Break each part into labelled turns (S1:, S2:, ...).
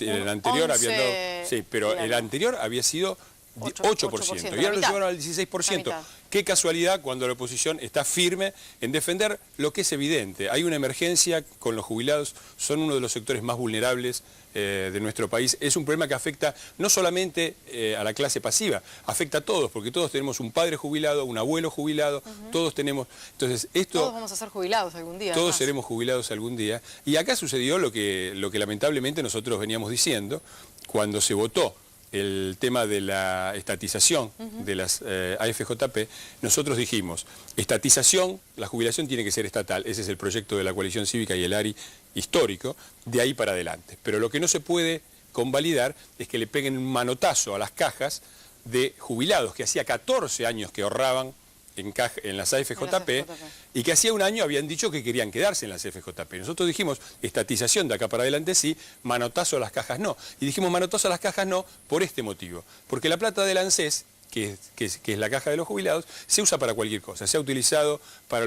S1: el anterior
S2: 11,
S1: había dado... Sí, pero el anterior había sido 8%, y ahora lo llevaron al 16%. Qué casualidad cuando la oposición está firme en defender lo que es evidente. Hay una emergencia con los jubilados, son uno de los sectores más vulnerables de nuestro país. Es un problema que afecta no solamente a la clase pasiva, afecta a todos, porque todos tenemos un padre jubilado, un abuelo jubilado, todos tenemos... Entonces, esto...
S2: Todos vamos a ser jubilados algún día.
S1: Todos seremos jubilados algún día. Y acá sucedió lo que lamentablemente nosotros veníamos diciendo cuando se votó el tema de la estatización de las AFJP. Nosotros dijimos, estatización, la jubilación tiene que ser estatal, ese es el proyecto de la coalición cívica y el ARI histórico, de ahí para adelante. Pero lo que no se puede convalidar es que le peguen un manotazo a las cajas de jubilados que hacía 14 años que ahorraban en las AFJP, y que hacía un año habían dicho que querían quedarse en las AFJP. Nosotros dijimos, estatización de acá para adelante sí, manotazo a las cajas no. Y dijimos manotazo a las cajas no por este motivo. Porque la plata del ANSES, que es la caja de los jubilados, se usa para cualquier cosa. Se ha utilizado para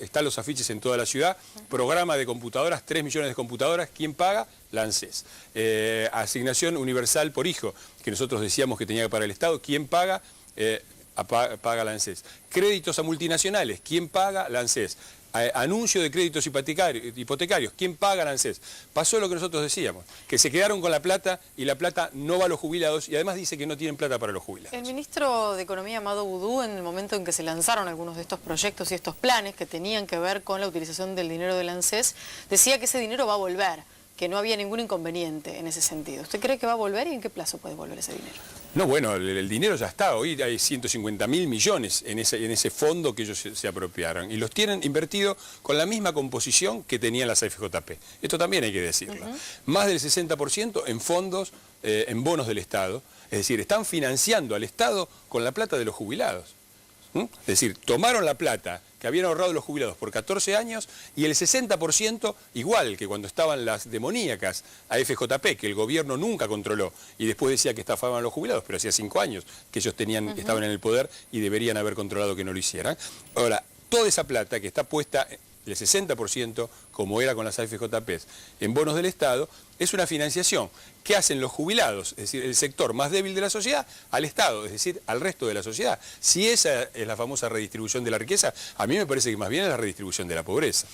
S1: están los afiches en toda la ciudad, programa de computadoras, 3 millones de computadoras, ¿quién paga? La ANSES. Asignación universal por hijo, que nosotros decíamos que tenía que pagar el Estado, ¿quién paga? Paga la ANSES. Créditos a multinacionales, ¿quién paga? La ANSES. Anuncio de créditos hipotecarios, ¿quién paga? La ANSES. Pasó lo que nosotros decíamos, que se quedaron con la plata y la plata no va a los jubilados, y además dice que no tienen plata para los jubilados.
S2: El ministro de Economía, Amado Boudou, en el momento en que se lanzaron algunos de estos proyectos y estos planes que tenían que ver con la utilización del dinero del ANSES, decía que ese dinero va a volver, que no había ningún inconveniente en ese sentido. ¿Usted cree que va a volver y en qué plazo puede volver ese dinero?
S1: No, bueno, el dinero ya está. Hoy hay 150.000 millones en ese fondo que ellos se apropiaron. Y los tienen invertido con la misma composición que tenían las AFJP. Esto también hay que decirlo. Más del 60% en fondos, en bonos del Estado. Es decir, están financiando al Estado con la plata de los jubilados. Es decir, tomaron la plata que habían ahorrado los jubilados por 14 años y el 60%, igual que cuando estaban las demoníacas AFJP, que el gobierno nunca controló y después decía que estafaban a los jubilados, pero hacía 5 años que ellos estaban en el poder y deberían haber controlado que no lo hicieran. Ahora, toda esa plata que está puesta, el 60%, como era con las AFJP, en bonos del Estado, es una financiación. ¿Qué hacen los jubilados? Es decir, el sector más débil de la sociedad, al Estado, es decir, al resto de la sociedad. Si esa es la famosa redistribución de la riqueza, a mí me parece que más bien es la redistribución de la pobreza.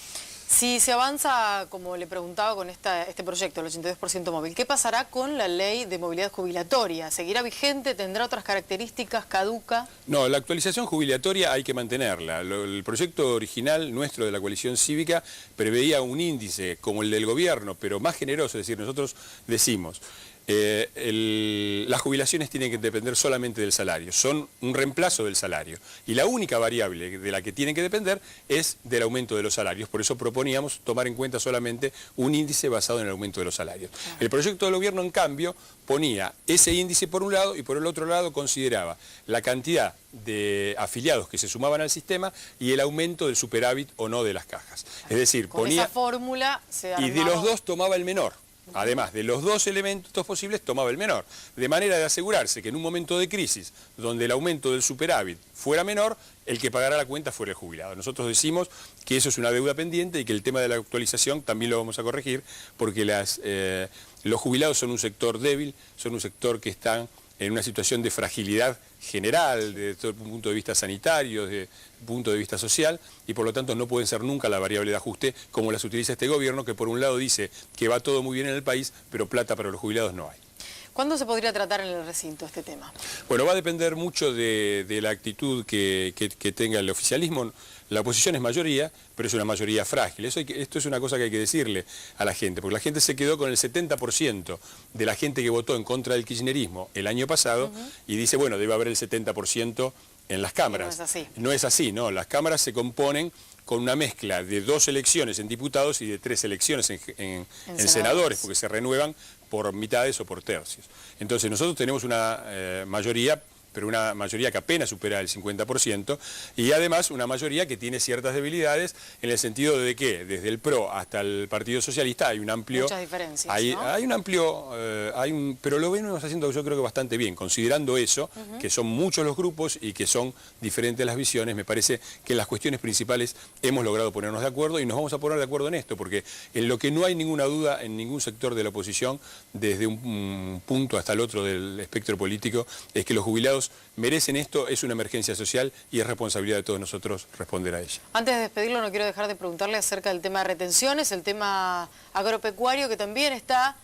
S2: Si se avanza, como le preguntaba, con este proyecto, el 82% móvil, ¿qué pasará con la ley de movilidad jubilatoria? ¿Seguirá vigente? ¿Tendrá otras características? ¿Caduca? No,
S1: la actualización jubilatoria hay que mantenerla. El proyecto original nuestro de la coalición cívica preveía un índice como el del gobierno, pero más generoso. Es decir, nosotros decimos, las jubilaciones tienen que depender solamente del salario, son un reemplazo del salario. Y la única variable de la que tienen que depender es del aumento de los salarios. Por eso proponíamos tomar en cuenta solamente un índice basado en el aumento de los salarios. El proyecto del gobierno, en cambio, ponía ese índice por un lado y por el otro lado consideraba la cantidad de afiliados que se sumaban al sistema y el aumento del superávit o no de las cajas. Es decir, ponía...
S2: Esa fórmula se armaba...
S1: Y de los dos tomaba el menor. Además de los dos elementos posibles, tomaba el menor. De manera de asegurarse que en un momento de crisis, donde el aumento del superávit fuera menor, el que pagara la cuenta fuera el jubilado. Nosotros decimos que eso es una deuda pendiente y que el tema de la actualización también lo vamos a corregir, porque los jubilados son un sector débil, son un sector que están en una situación de fragilidad general, desde el punto de vista sanitario, desde el punto de vista social, y por lo tanto no pueden ser nunca la variable de ajuste como las utiliza este gobierno, que por un lado dice que va todo muy bien en el país, pero plata para los jubilados no hay.
S2: ¿Cuándo se podría tratar en el recinto este tema?
S1: Bueno, va a depender mucho de la actitud que tenga el oficialismo. La oposición es mayoría, pero es una mayoría frágil. Esto es una cosa que hay que decirle a la gente, porque la gente se quedó con el 70% de la gente que votó en contra del kirchnerismo el año pasado y dice, bueno, debe haber el 70% en las cámaras.
S2: No es así.
S1: No es así, no. Las cámaras se componen con una mezcla de 2 elecciones en diputados y de 3 elecciones en senadores, porque se renuevan por mitades o por tercios. Entonces nosotros tenemos una mayoría, pero una mayoría que apenas supera el 50%, y además una mayoría que tiene ciertas debilidades en el sentido de que desde el PRO hasta el Partido Socialista hay un amplio...
S2: Muchas diferencias,
S1: hay,
S2: ¿no?
S1: hay un amplio pero lo venimos haciendo yo creo que bastante bien, considerando eso, que son muchos los grupos y que son diferentes las visiones. Me parece que en las cuestiones principales hemos logrado ponernos de acuerdo y nos vamos a poner de acuerdo en esto, porque en lo que no hay ninguna duda en ningún sector de la oposición, desde un punto hasta el otro del espectro político, es que los jubilados merecen esto, es una emergencia social y es responsabilidad de todos nosotros responder a ella.
S2: Antes de despedirlo, no quiero dejar de preguntarle acerca del tema de retenciones, el tema agropecuario, que también está,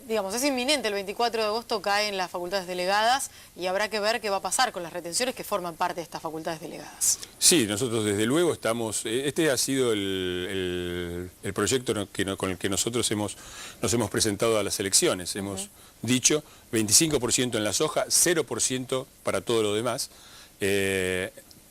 S2: digamos, es inminente. El 24 de agosto caen las facultades delegadas y habrá que ver qué va a pasar con las retenciones que forman parte de estas facultades delegadas.
S1: Sí, nosotros desde luego estamos, este ha sido el proyecto con el que nosotros nos hemos presentado a las elecciones. Hemos dicho 25% en la soja, 0% para todo lo demás.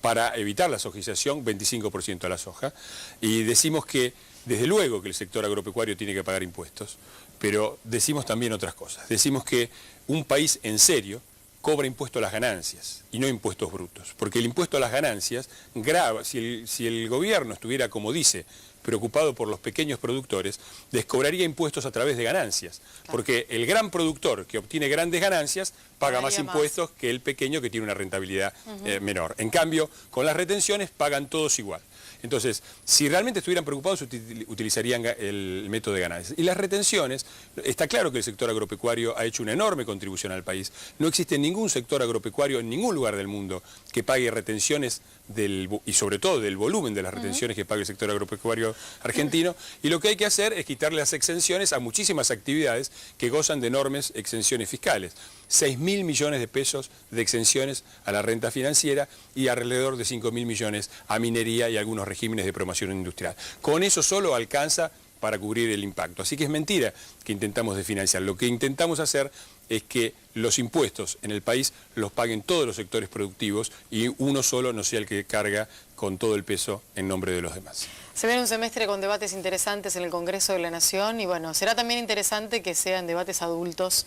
S1: Para evitar la sojización, 25% a la soja. Y decimos que, desde luego que el sector agropecuario tiene que pagar impuestos, pero decimos también otras cosas. Decimos que un país en serio cobra impuesto a las ganancias y no impuestos brutos, porque el impuesto a las ganancias grava, si el gobierno estuviera, como dice, preocupado por los pequeños productores, les cobraría impuestos a través de ganancias, porque el gran productor que obtiene grandes ganancias paga más impuestos que el pequeño que tiene una rentabilidad menor. En cambio, con las retenciones pagan todos igual. Entonces, si realmente estuvieran preocupados, utilizarían el método de ganancias. Y las retenciones, está claro que el sector agropecuario ha hecho una enorme contribución al país. No existe ningún sector agropecuario en ningún lugar del mundo que pague retenciones y sobre todo del volumen de las retenciones que paga el sector agropecuario argentino. Y lo que hay que hacer es quitarle las exenciones a muchísimas actividades que gozan de enormes exenciones fiscales. 6.000 millones de pesos de exenciones a la renta financiera y alrededor de 5.000 millones a minería y algunos regímenes de promoción industrial. Con eso solo alcanza para cubrir el impacto. Así que es mentira que intentamos desfinanciar. Lo que intentamos hacer es que los impuestos en el país los paguen todos los sectores productivos y uno solo no sea el que carga con todo el peso en nombre de los demás.
S2: Se viene un semestre con debates interesantes en el Congreso de la Nación y bueno, será también interesante que sean debates adultos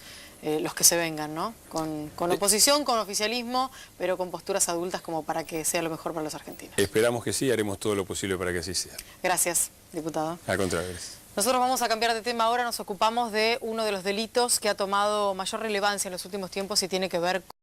S2: los que se vengan, ¿no? Con oposición, con oficialismo, pero con posturas adultas como para que sea lo mejor para los argentinos.
S1: Esperamos que sí, haremos todo lo posible para que así sea.
S2: Gracias, diputado.
S1: Al contrario, gracias.
S2: Nosotros vamos a cambiar de tema ahora, nos ocupamos de uno de los delitos que ha tomado mayor relevancia en los últimos tiempos y tiene que ver con